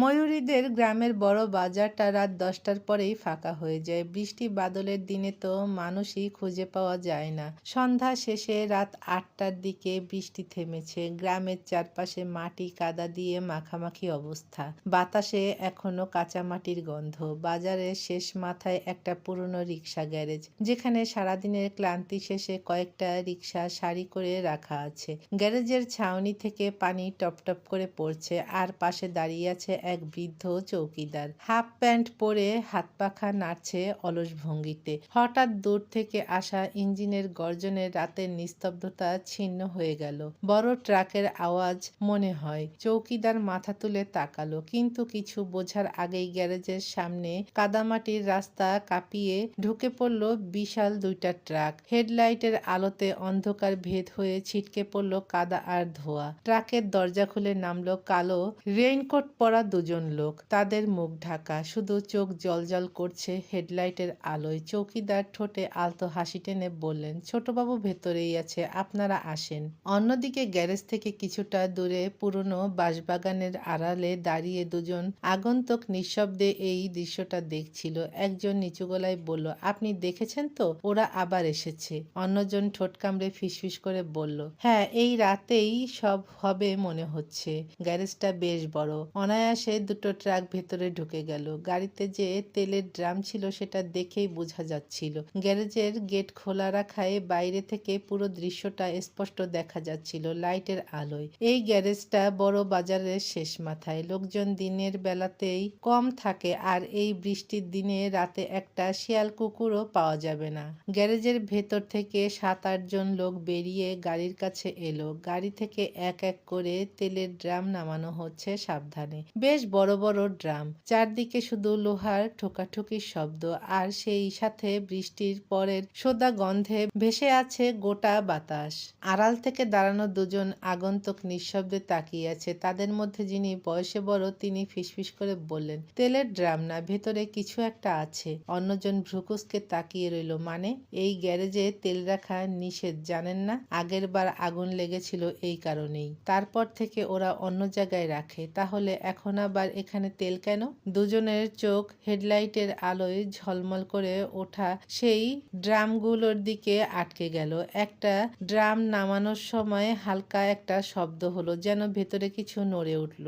ময়ূরীদের গ্রামের বড় বাজারটা রাত ১০টার পরেই ফাঁকা হয়ে যায়। বৃষ্টি বাদলের দিনে তো মানুষই খুঁজে পাওয়া যায় না। সন্ধ্যা শেষে রাত ৮টার দিকে বৃষ্টি থেমেছে। গ্রামের চারপাশে মাটি কাদা দিয়ে মাখামাখি অবস্থা। বাতাসে এখনো কাঁচা মাটির গন্ধ। বাজারের শেষ মাথায় একটা পুরনো রিক্সা গ্যারেজ, যেখানে সারাদিনের ক্লান্তি শেষে কয়েকটা রিক্সা সারি করে রাখা আছে। গ্যারেজের ছাউনি থেকে পানি টপটপ করে পড়ছে, আর পাশে দাঁড়িয়ে আছে এক বৃদ্ধ চৌকিদার। হাফ প্যান্ট পরে হাত পাখা নাড়ছে অলস ভঙ্গিতে। হঠাৎ দূর থেকে আসা ইঞ্জিনের গর্জনে রাতের নিস্তব্ধতা ছিন্ন হয়ে গেল। বড় ট্রাকের আওয়াজ মনে হয়। চৌকিদার মাথা তুলে তাকালো, কিন্তু কিছু বোঝার আগেই গ্যারেজের সামনে কাদামাটির রাস্তা কাঁপিয়ে ঢুকে পড়ল বিশাল দুইটা ট্রাক। হেডলাইটের আলোতে অন্ধকার ভেদ হয়ে ছিটকে পড়ল কাদা আর ধোঁয়া। ট্রাকের দরজা খুলে নামলো কালো রেইনকোট পরা দুজন লোক। তাদের মুখ ঢাকা, শুধু চোখ জ্বলজ্বল করছে হেডলাইটের আলোয়। চৌকিদার ঠোঁটে আলতো হাসি টেনে বললেন, ছোটবাবু ভেতরেই আছে, আপনারা আসেন। অন্যদিকে গ্যারেজ থেকে কিছুটা দূরে পুরনো বাঁশবাগানের আড়ালে দাঁড়িয়ে দুজন আগন্তুক নিঃশব্দে এই দৃশ্যটা দেখছিল। একজন নিচু গলায় বলল, আপনি দেখেছেন তো, ওরা আবার এসেছে। অন্যজন ঠোঁট কামড়ে ফিসফিস করে বলল, হ্যাঁ, এই রাতেই সব হবে মনে হচ্ছে। গ্যারেজটা বেশ বড়। অনায়াসে দুটো ট্রাক ভেতরে ঢুকে গেল। গাড়িতে যে তেলের ড্রাম ছিল সেটা দেখেই বোঝা যাচ্ছিল। গ্যারেজের গেট খোলা রাখায় বাইরে থেকে পুরো দৃশ্যটা স্পষ্ট দেখা যাচ্ছিল লাইটের আলোয়। এই গ্যারেজটা বড় বাজারের শেষ মাথায়। লোকজন দিনের বেলাতেই কম থাকে, আর এই বৃষ্টির দিনে রাতে একটা শিয়াল কুকুরও পাওয়া যাবে না। গ্যারেজের ভেতর থেকে ৭-৮ জন লোক বেরিয়ে গাড়ির কাছে এলো। গাড়ি থেকে এক এক করে তেলের ড্রাম নামানো হচ্ছে সাবধানে। বেশ বড় বড় ড্রাম। চারদিকে শুধু লোহার ঠোকাঠুকির শব্দ, আর সেই সাথে বৃষ্টির পরের সোদা গন্ধে ভেসে আছে গোটা বাতাস। আড়াল থেকে দাঁড়ানো দুজন আগন্তুক নিঃশব্দে তাকিয়ে আছে। তাদের মধ্যে যিনি বয়সে বড় তিনি ফিসফিস করে বললেন, তেলের ড্রাম না, ভেতরে কিছু একটা আছে। অন্যজন ভ্রুকুচকে তাকিয়ে রইল। মানে? এই গ্যারেজে তেল রাখা নিষেধ, জানেন না? আগের বার আগুন লেগেছিল এই কারণেই। তারপর থেকে ওরা অন্য জায়গায় রাখে। তাহলে এখন আবার এখানে তেল কেন? দুজনের চোখ হেডলাইটের আলোয় ঝলমল করে ওঠা সেই ড্রামগুলোর দিকে আটকে গেল। একটা ড্রাম নামানোর সময় হালকা একটা শব্দ হলো, যেন ভেতরে কিছু নড়ে উঠল।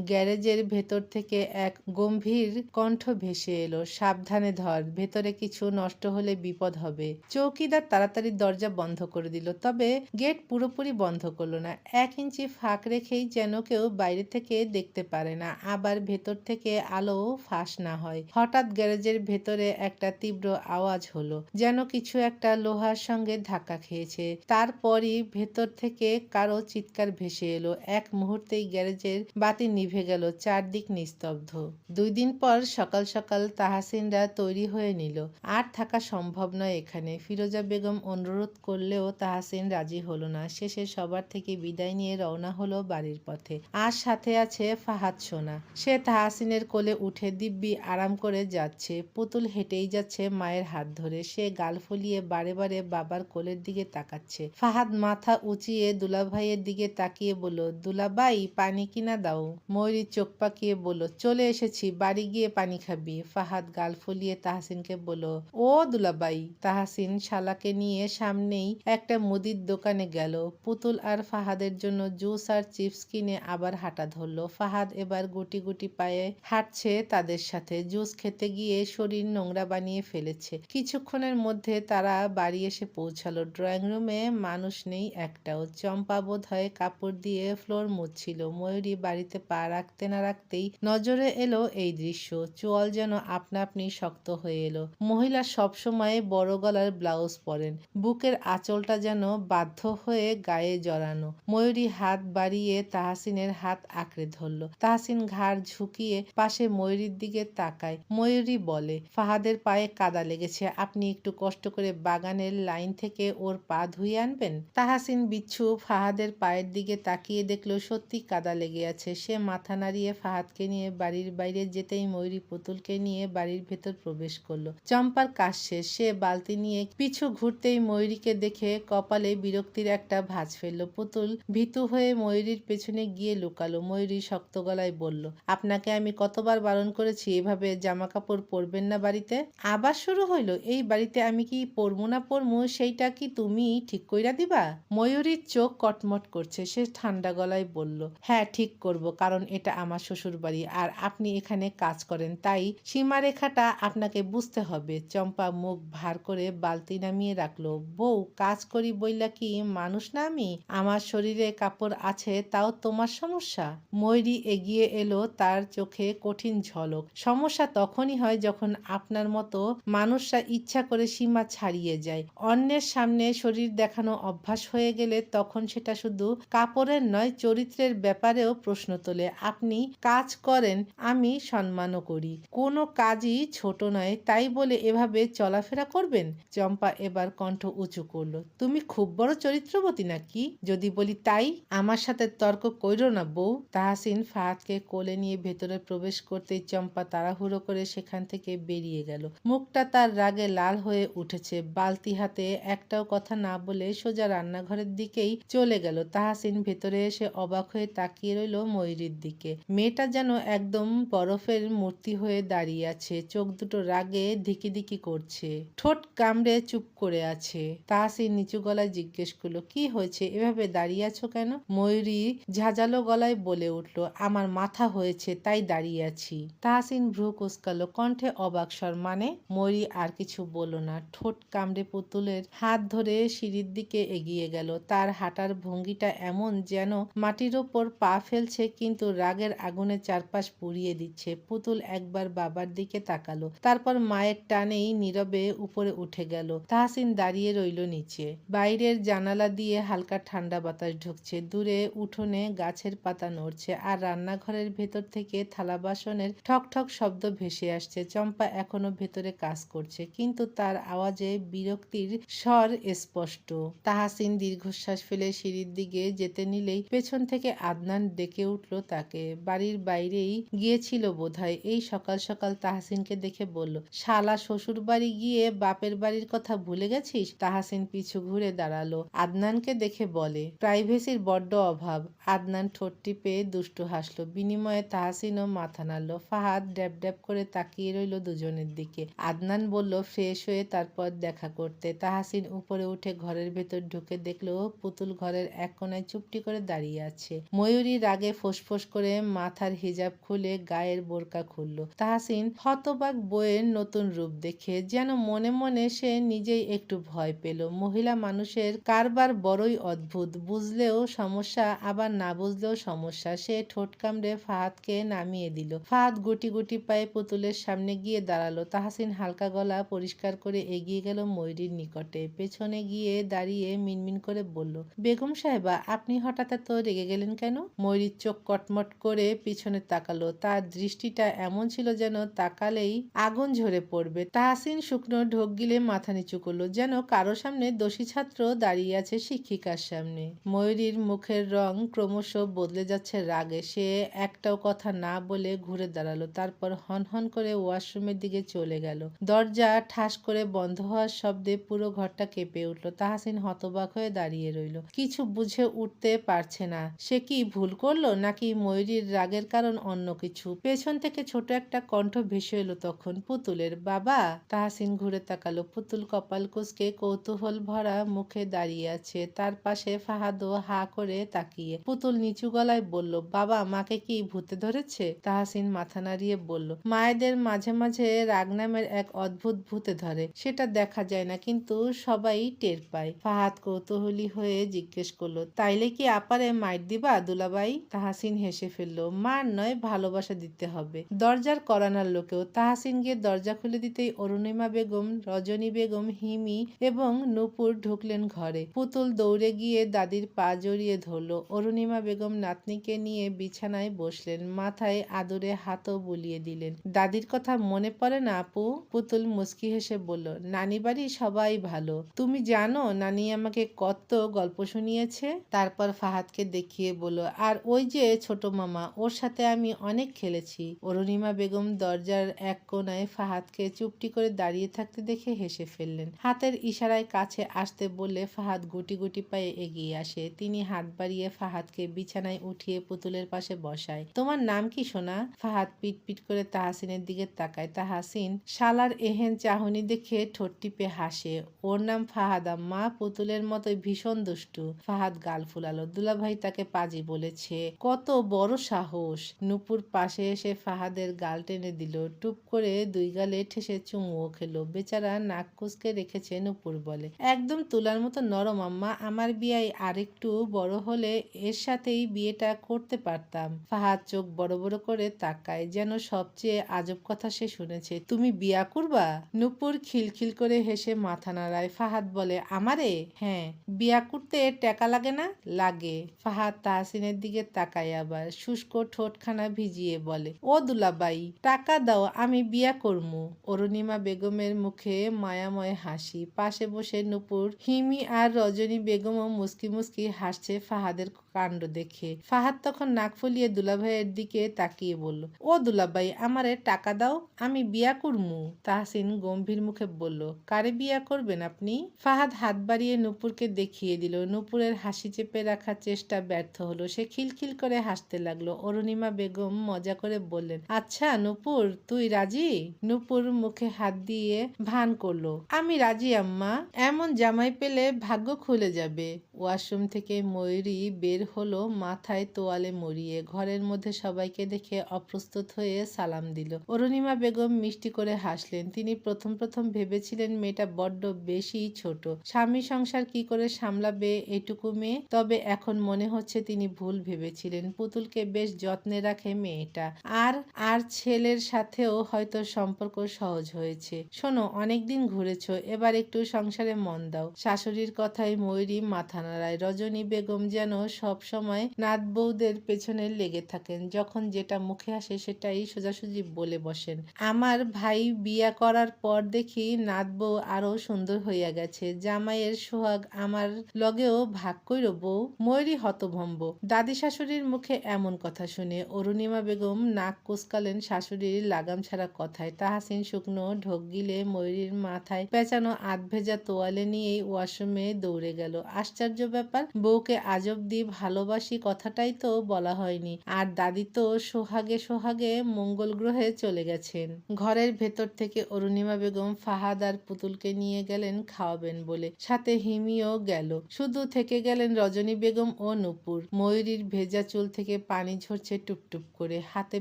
গ্যারেজের ভেতর থেকে এক গম্ভীর কণ্ঠ ভেসে এলো, সাবধানে ধর, ভেতরে কিছু নষ্ট হলে বিপদ হবে। চৌকিদার তাড়াতাড়ি দরজা বন্ধ করে দিল, তবে গেট পুরোপুরি বন্ধ করলো না। ১ ইঞ্চি ফাঁক রেখেই, যেন কেউ বাইরে থেকে দেখতে পারে না, আবার ভেতর থেকে আলো ফাঁস না হয়। হঠাৎ গ্যারেজের ভেতরে একটা তীব্র আওয়াজ হলো, যেন কিছু একটা লোহার সঙ্গে ধাক্কা খেয়েছে। তারপরই ভেতর থেকে কারো চিৎকার ভেসে এলো। এক মুহূর্তেই গ্যারেজের বাতি নিভে গেল, চারদিক নিস্তব্ধ। ২ দিন পর সকাল সকাল তাহসিনরা তৈরি হয়ে নিল। আর থাকা সম্ভব নয় এখানে। ফিরোজা বেগম অনুরোধ করলেও তাহসিন রাজি হলো না। শেষে সবার থেকে বিদায় নিয়ে রওনা হলো বাড়ির পথে। আর সাথে আছে ফাহাদ সোনা। সে তাহসিনের কোলে উঠে দিব্যি আরাম করে যাচ্ছে। পুতুল হেঁটেই যাচ্ছে মায়ের হাত ধরে। সে গাল ফুলিয়ে বারে বারে বাবার কোলের দিকে তাকাচ্ছে। ফাহাদ মাথা উঁচিয়ে দুলাভাইয়ের দিকে তাকিয়ে বলল, দুলাভাই, পানি কিনা দাও। ময়ূরী চোখ পাকিয়ে বলল, চলে এসেছি, বাড়ি গিয়ে পানি খাবি। ফাহাদ গাল ফুলিয়ে তাহসিনকে বলল, ও দুলাভাই। তাহসিন শালাকে নিয়ে সামনেই একটা মুদির দোকানে গেল। পুতুল আর ফাহাদের জন্য জুস আর চিপস কিনে আবার হাঁটা ধরল। ফাহাদ এবার গুটি গুটি পায়ে হাঁটছে তাদের সাথে। জুস খেতে গিয়ে শরীর নোংরা বানিয়ে ফেলেছে। কিছুক্ষণের মধ্যে তারা বাড়ি এসে পৌঁছালো। ড্রয়িং রুমে মানুষ নেই একটাও। চম্পা বোধ হয় কাপড় দিয়ে ফ্লোর মুছছিল। ময়ূরী বাড়িতে পা রাখতে না রাখতেই নজরে এলো এই দৃশ্য। চোয়াল যেন আপনা আপনি শক্ত হয়ে এলো। মহিলা সবসময় বড় গলার ব্লাউজ পরেন, বুকের আঁচলটা যেন বাধ্য হয়ে গায়ে জড়ানো। ময়ূরী হাত বাড়িয়ে তাহসিনের হাত আঁকড়ে ধরল। তাহসিন ঘাড় ঝুঁকিয়ে পাশে ময়ূরীর দিকে তাকায়। ময়ূরী বলে, ফাহাদের পায়ে কাদা লেগেছে, আপনি একটু কষ্ট করে বাগানের লাইন থেকে ওর পা ধুয়ে আনবেন। তাহসিন বিচ্ছু ফাহাদের পায়ের দিকে তাকিয়ে দেখলো সত্যি কাদা লেগে আছে। সে মাথা নাড়িয়ে ফাহাদকে নিয়ে বাড়ির বাইরে যেতেই ময়ূরী পুতুলকে নিয়ে বাড়ির ভেতর প্রবেশ করলো। চম্পার কাজ শেষ। সে বালতি নিয়ে পিছু ঘুরতেই ময়ূরীকে দেখে কপালে বিরক্তির একটা ভাঁজ ফেলল। পুতুল ভীতু হয়ে ময়ূরীর পেছনে গিয়ে লুকালো। ময়ূরী শক্ত গলায় বলল, বলল, আপনাকে আমি কতবার বারণ করেছি এভাবে জামা কাপড় পরবেন না বাড়িতে। আবার শুরু হইল, এই বাড়িতে আমি কি পরমু না পরমু সেইটা কি তুমি ঠিক কইরা দিবা? ময়ূরীর চোখ কটমট করছে। সে ঠান্ডা গলায় বলল, হ্যাঁ ঠিক করব, কারণ এটা আমার শ্বশুর বাড়ি আর আপনি এখানে কাজ করেন, তাই সীমারেখাটা আপনাকে বুঝতে হবে। চম্পা মুখ ভার করে বালতি নামিয়ে রাখলো। বউ, কাজ করি বইলা কি মানুষ না আমি? আমার শরীরে কাপড় আছে তাও তোমার সমস্যা? ময়ূরী এগিয়ে এলো, তার চোখে কঠিন ঝলক। সমস্যা তখনই হয় যখন আপনার মতো মানুষরা ইচ্ছা করে সীমা ছাড়িয়ে যায়। অন্যের সামনে শরীর দেখানো অভ্যাস হয়ে গেলে তখন সেটা শুধু কাপড়ের নয়, চরিত্রের ব্যাপারেও প্রশ্ন তোলে। আপনি কাজ করেন, আমি সম্মানও করি। কোনো কাজই ছোট নয়, তাই বলে এভাবে চলাফেরা করবেন? চম্পা এবার কণ্ঠ উঁচু করলো, তুমি খুব বড় চরিত্রবতী নাকি? যদি বলি তাই? আমার সাথে তর্ক কইরো না বউ। তাহসিন ফাহাদকে কোলে নিয়ে ভেতরে প্রবেশ করতেই চম্পা তাড়াহুড়ো করে সেখান থেকে বেরিয়ে গেল। মুখটা তার রাগে লাল হয়ে উঠেছে। বালতি হাতে একটাও কথা না বলে সোজা রান্নাঘরের দিকেই চলে গেল। তাহসিন ভেতরে এসে অবাক হয়ে তাকিয়ে রইল ময়ূরীর দিকে। মেয়েটা যেন একদম বরফের মূর্তি হয়ে দাঁড়িয়ে আছে, চোখ দুটো রাগে ধিকিধিকি করছে, ঠোঁট কামড়ে চুপ করে আছে। তাহসিন নিচু গলায় জিজ্ঞেস করলো, কি হয়েছে, এভাবে দাঁড়িয়ে আছো কেন? ময়ূরী ঝাঁঝালো গলায় বলে উঠল, আমার মাথা হয়েছে তাই দাঁড়িয়ে আছি। তাহসিন ভ্রু কুঁচকালো, কণ্ঠে অবাক স্বর। মানে? ময়ূরী আর কিছু বলল না, ঠোঁট কামড়ে পুতুলের হাত ধরে সিঁড়ির দিকে এগিয়ে গেল। তার হাঁটার ভঙ্গিটা এমন যেন মাটির ওপর পা ফেলছে কিন্তু রাগের আগুনে চারপাশ পুড়িয়ে দিচ্ছে। পুতুল একবার বাবার দিকে তাকালো, তারপর মায়ের টানেই নীরবে উপরে উঠে গেল। তাহসিন দাঁড়িয়ে রইল নিচে। বাইরের জানালা দিয়ে হালকা ঠান্ডা বাতাস ঢুকছে, দূরে উঠোনে গাছের পাতা নড়ছে আর রান্নাঘরের ভেতর থেকে থালা বাসনের ঠক ঠক শব্দ ভেসে আসছে। চম্পা এখনো ভেতরে কাজ করছে, কিন্তু তার আওয়াজে বিরক্তির স্বর স্পষ্ট। তাহসিন দীর্ঘশ্বাস ফেলে সিঁড়ির দিকে যেতে নিলেই পেছন থেকে আদনান ডেকে উঠল তাকে। বাড়ির বাইরেই গিয়েছিল বোধহয়। এই সকাল সকাল তাহসিনকে দেখে বলল, শালা শ্বশুর বাড়ি গিয়ে বাপের বাড়ির কথা ভুলে গেছিস? তাহসিন পিছু ঘুরে দাঁড়ালো। আদনানকে দেখে বলে, প্রাইভেসির বড্ড অভাব। আদনান ঠোঁট টিপে দুষ্টু হাসলো। বিনিময়ে তাহসিনও মাথা নাড়ল। ফাহাদ ড্যাব ড্যাব করে তাকিয়ে রইল দুজনের দিকে। আদনান বলল, ফ্রেশ হয়ে তারপর দেখা করতে। তাহসিন উপরে উঠে ঘরের ভেতর ঢুকে দেখলো পুতুল ঘরের এক কোনায় চুপটি করে দাঁড়িয়ে আছে। ময়ূরী রাগে ফোঁস করে মাথার হিজাব খুলে গায়ের বোরকা খুলল। তাহসিন হতবাক বইয়ের নতুন রূপ দেখে যেন মনে মনে সে নিজেই একটু ভয় পেল। মহিলা মানুষের কারবার বড়ই অদ্ভুত, বুঝলেও সমস্যা আবার না বুঝলেও সমস্যা। সে ঠোঁট কামড়ে ফাহাদকে নামিয়ে দিল। ফাহাদ গুটি গুটি পায়ে পুতুলের সামনে গিয়ে দাঁড়ালো। তাহসিন হালকা গলা পরিষ্কার করে এগিয়ে গেল ময়ূরীর নিকটে। পেছনে গিয়ে দাঁড়িয়ে মিনমিন করে বলল, বেগম সাহেবা, আপনি হঠাৎ এত রেগে গেলেন কেন? ময়ূরীর চোখ কটমট করে পিছনে তাকালো। তার দৃষ্টিটা এমন ছিল যেন তাকালেই আগুন ঝরে পড়বে। তাহসিন শুকনো ঢোক গিলে মাথা নিচু করলো, যেন কারো সামনে দোষী ছাত্র দাঁড়িয়ে আছে শিক্ষিকার সামনে। ময়ূরীর মুখের রং ক্রমশ বদলে যাচ্ছে রাগে। সে একটাও কথা না বলে ঘুরে দাঁড়ালো, তারপর হনহন করে ওয়াশরুমের দিকে চলে গেল। দরজা ঠাস করে বন্ধ হওয়ার শব্দে পুরো ঘরটা কেঁপে উঠল। তাহসিন হতবাক হয়ে দাঁড়িয়ে রইল, কিছু বুঝে উঠতে পারছে না সে কি ভুল করলো নাকি ময়ূরীর রাগের কারণ অন্য কিছু। পেছন থেকে ছোট একটা কণ্ঠ ভেসে এলো তখন, পুতুলের বাবা। তাহসিন ঘুরে তাকালো। পুতুল কপাল কুঁচকে কৌতূহল ভরা মুখে দাঁড়িয়ে আছে, তার পাশে ফাহাদও হা করে তাকিয়ে। পুতুল নিচু গলায় বলল, বাবা, মাকে কি ভূতে ধরেছে? তাহসিন মাথা নাড়িয়ে বলল, মায়েদের মাঝে মাঝে রাগ নামের এক অদ্ভুত ভূতে ধরে, সেটা দেখা যায় না কিন্তু সবাই টের পায়। ফাহাদ কৌতূহলী হয়ে জিজ্ঞেস করলো, তাইলে কি আপারে মাইর দিবা দুলাভাই? তাহসিন হেসে ফেলল, মার নয়, ভালোবাসা দিতে হবে। দরজার কড়া নাড়ল কেউ। তাহসিন গিয়ে দরজা খুলে দিতেই অরুণিমা বেগম, রজনী বেগম, হিমি এবং নূপুর ঢুকলেন ঘরে। পুতুল দৌড়ে গিয়ে দাদির পা জড়িয়ে ধরল। অরুণিমা বেগম নাতনিকে নিয়ে বিছানায় বসলেন, মাথায় আদরে হাতও বুলিয়ে দিলেন। দাদির কথা মনে পড়ে না আপু? পুতুল মুচকি হেসে বলল, নানি বাড়ি সবাই ভালো। তুমি জানো নানি আমাকে কত গল্প শুনিয়েছে। তারপর ফাহাদকে দেখিয়ে বলল, আর ওই যে ছোট মামা, ওর সাথে আমি অনেক খেলেছি। অরুণিমা বেগম দরজার এক কোনায় ফাহাদকে চুপটি করে দাঁড়িয়ে থাকতে দেখে হেসে ফেললেন। হাতের ইশারায় কাছে আসতে বললে ফাহাদ গুটি গুটি পায়ে এগিয়ে আসে। তিনি হাত বাড়িয়ে ফাহাদকে বিছানায় উঠিয়ে পুতুলের পাশে বসায়। তোমার নাম কি সোনা? ফাহাদ পিট পিট করে তাহসিনের দিকে তাকায়। তাহসিন শালার এহেন চাহনি দেখে ঠোঁট টিপে হাসে। ওর নাম ফাহাদ আম্মা, পুতুলের মতোই ভীষণ দুষ্টু। ফাহাদ গাল ফুলালো। দুলাভাই তাকে পাজি বলেছে? কত বড় সাহস! নূপুর পাশে এসে ফাহাদের গাল টেনে দিল। টুপ করে দুই গালে ঠেসে চুমুও খেলো। বেচারা নাক কুচকে রেখেছে। নূপুর বলে, একদম তুলার মতো নরম আম্মা, আমার বিয়াই আরেকটু বড় হলে এর সাথেই বিয়েটা করতে পারতাম। ফাহাদ চোখ বড় বড় করে তাকায়, যেন সবচেয়ে আজব কথা সে শুনেছে। তুমি বিয়া করবা? নূপুর খিলখিল করে হেসে মাথা নাড়ায়। ফাহাদ বলে, আমারে? হ্যাঁ। বিয়া করতে টাকা লাগে না? লাগে। ফাহাদ তাহসিনের দিকে তাকায় আবার, শুষ্ক ঠোঁটখানা ভিজিয়ে বলে, ও দুলাবাই, টাকা দাও, আমি বিয়া করমু। অরুণিমা বেগমের মুখে মায়াময় হাসি। পাশে বসে নূপুর, হিমি আর রজনী বেগমও মুস্কি মুস্কি হাসছে ফাহাদের কাণ্ড দেখে। ফাহাদ তখন নাক ফুলিয়ে দুলাভাইয়ের দিকে তাকিয়ে বলল, ও দুলাভাই, আমারে টাকা দাও, আমি বিয়া করমু। তাহসিন গম্ভীর মুখে বলল, কারে বিয়া করবেন আপনি? ফাহাদ হাত বাড়িয়ে নূপুরকে দেখিয়ে দিল। নূপুরের হাসি চেপে রাখার চেষ্টা ব্যর্থ হলো। সে খিলখিল করে হাসতে লাগলো। অরুণিমা বেগম মজা করে বললেন, আচ্ছা নূপুর, তুই রাজি? নূপুর মুখে হাত দিয়ে ভান করলো, আমি রাজি আম্মা, এমন জামাই পেলে ভাগ্য খুলে যাবে। ওয়াশরুম থেকে ময়ূরী বের হলো, মাথায় তোয়ালে মুড়িয়ে। ঘরের মধ্যে সবাইকে দেখে অপ্রস্তুত হয়ে সালাম দিল। অরুণিমা বেগম মিষ্টি করে হাসলেন। তিনি প্রথম প্রথম ভেবেছিলেন মেয়েটা বড্ড বেশি ছোট, স্বামী সংসার কি করে সামলাবে এটুকু মেয়ে। তবে এখন মনে হচ্ছে তিনি ভুল ভেবেছিলেন। পুতুলকে বেশ যত্নে রাখে মেয়েটা। আর আর ছেলের সাথেও হয়তো সম্পর্ক সহজ হয়েছে। শোনো, অনেকদিন ঘুরেছো, এবার একটু সংসারে মন দাও। শাশুড়ির কথায় ময়ূরী মাথা নাড়ায়। রজনী বেগম যেন সব সময় নাত বউদের পেছনে লেগে থাকেন। যখন যেটা মুখে আসে সেটাই সোজাসুজি বলে বসেন। আমার ভাই বিয়া করার পর দেখি নাত বউ আরো সুন্দর হইয়া গেছে। জামাইয়ের সোহাগ আমার লগেও ভাগ কইর বউ। ময়ূরী হতভম্ব। দাদি শাশুড়ির মুখে এমন কথা শুনে অরুণিমা বেগম নাক কুচকালেন শাশুড়ির লাগাম ছাড়া কথায়। তাহসিন শুকনো ঢোক গিলে ময়ূরীর মাথায় পেঁচানো আধভেজা তোয়ালে নিয়েই ওয়াশরুমে দৌড়ে গেল। আশ্চর্য ব্যাপার, বউকে আজ অব্দি ভালোবাসি কথাটাই তো বলা হয়নি। আর দাদি তো সোহাগে সোহাগে মঙ্গল গ্রহে চলে গেছেন। ঘরের ভেতর থেকে অরুণিমা বেগম ফাহাদ আর পুতুলকে নিয়ে গেলেন খাওয়াবেন বলে। সাথে হিমিও গেল। শুধু থেকে গেলেন রজনী বেগম ও নূপুর। ময়ূরীর ভেজা চুল থেকে পানি ঝরছে টুপটুপ করে, হাতে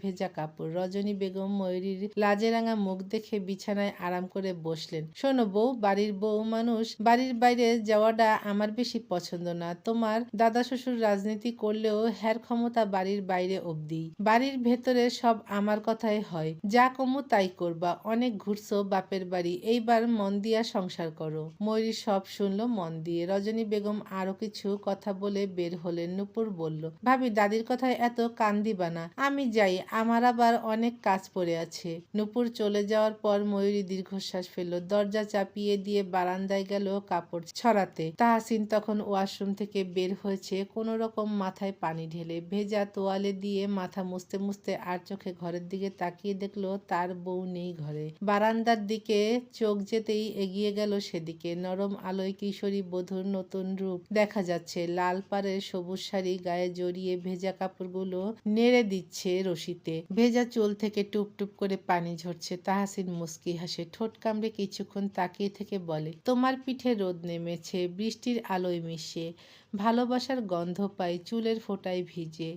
ভেজা কাপড়। রজনী বেগম ময়ূরীর লাজেরাঙা মুখ দেখে বিছানায় আরাম করে বসলেন। শোনো বউ, বাড়ির বউ মানুষ, বাড়ির বাইরে যাওয়াটা আমার বেশি পছন্দ না। তোমার দাদা শ্বশুর রাজনীতি করলেও হ্যার ক্ষমতা বাড়ির বাইরে অবধি, বাড়ির ভেতরে সব আমার কথাই হয়। যা কমু তাই করবা। অনেক ঘুরছো বাপের বাড়ি, এইবার মন দিয়া সংসার করো। ময়ূরী সব শুনলো মন দিয়ে। রজনী বেগম আরো কিছু কথা বলে বের হলেন। নূপুর বলল, ভাবি, দাদির কথায় এত কান দিবা না, আমি যাই, আমার আবার অনেক কাজ পড়ে আছে। নূপুর চলে যাওয়ার পর ময়ূরী দীর্ঘশ্বাস ফেলল। দরজা চাপিয়ে দিয়ে বারান্দায় গেল কাপড় ছড়াতে। তাহসিন তখন ওয়াশরুম থেকে বের হয়েছে, কোনো রকম মাথায় পানি ঢেলে। ভেজা তোয়ালে দিয়ে মাথা মুছতে মুছতে আর চোখে ঘরের দিকে তাকিয়ে দেখলো তার বউ নেই ঘরে। বারান্দার দিকে চোখ যেতেই এগিয়ে গেল সেদিকে। নরম আলোয় কিশোরী বধূর নতুন রূপ দেখা যাচ্ছে। লাল পাড়ের সবুজ শাড়ি গায়ে জড়িয়ে ভেজা কাপড়গুলো নেড়ে দিচ্ছে রশিতে। ভেজা চুল থেকে টুপ টুপ করে পানি ঝরছে। তাহসিন মুস্কি হাসে, ঠোঁট কামড়ে কিছুক্ষণ তাকিয়ে থেকে বলে, তোমার পিঠে রোদ নেমেছে, বৃষ্টির আলোয় মিশে, ভালোবাসার গন্ধ পাই চুলের ফোঁটায় ভিজে,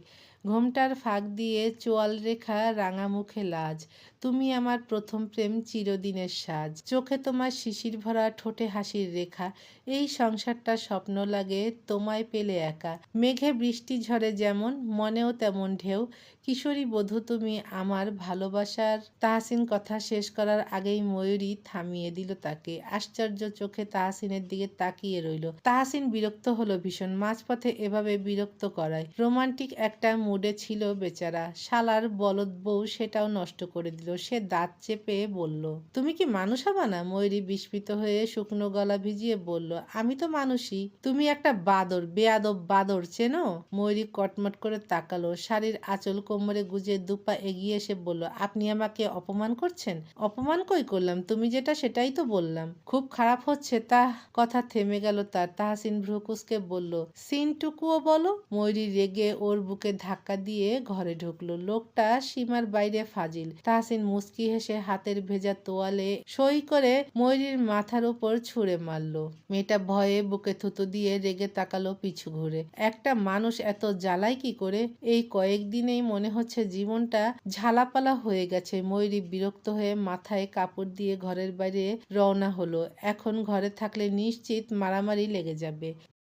ঘোমটার ফাঁক দিয়ে চোয়াল রেখা, রাঙা মুখে লাজ, তুমি আমার প্রথম প্রেম, চিরদিনের সাজ, চোখে তোমার শিশির ভরা, ঠোঁটে হাসির রেখা, এই সংসারটা স্বপ্ন লাগে তোমায় পেলে একা, মেঘে বৃষ্টি ঝরে যেমন, মনেও তেমন ঢেউ, কিশোরী বধূ তুমি আমার ভালোবাসার। তাহসিন কথা শেষ করার আগেই ময়ূরী থামিয়ে দিল তাকে। আশ্চর্য চোখে তাহসিনের দিকে তাকিয়ে রইল। তাহসিন বিরক্ত হলো ভীষণ। মাঝপথে এভাবে বিরক্ত করায়। রোমান্টিক একটা মুডে ছিল বেচারা। শালার বলদ বউ সেটাও নষ্ট করে দিল। সে দাঁত চেপে বলল, তুমি কি মানুষ হবা না? ময়ূরী বিস্মিত হয়ে শুকনো গলা ভিজিয়ে বলল, আমি তো মানুষই। তুমি একটা বাদর, বেয়াদব বাদর, চেনো? ময়ূরী কটমট করে তাকালো। শাড়ির আঁচল কোমরে গুজে দুপা এগিয়ে এসে বলল, আপনি আমাকে অপমান করছেন? অপমান কই করলাম? তুমি যেটা সেটাই তো বললাম। খুব খারাপ হচ্ছে তা? কথা থেমে গেল তার। তাহসিন ভ্রুকুচকে বলল, সিনটুকুও বলো? ময়ূরী রেগে ওর বুকে ধাক্কা ধাক্কা দিয়ে ঘরে ঢুকলো। লোকটা সীমার বাইরে ফাজিল। তাহসিন মুচকি হেসে হাতের ভেজা তোয়ালে সই করে ময়ূরীর মাথার উপর ছুঁড়ে মারল। মেয়েটা ভয়ে বুকে থুতু দিয়ে রেগে তাকালো পিছু ঘুরে। একটা মানুষ এত জ্বালায় কি করে? এই কয়েকদিনেই মনে হচ্ছে জীবনটা ঝালাপালা হয়ে গেছে। ময়ূরী বিরক্ত হয়ে মাথায় কাপড় দিয়ে ঘরের বাইরে রওনা হলো। এখন ঘরে থাকলে নিশ্চিত মারামারি লেগে যাবে।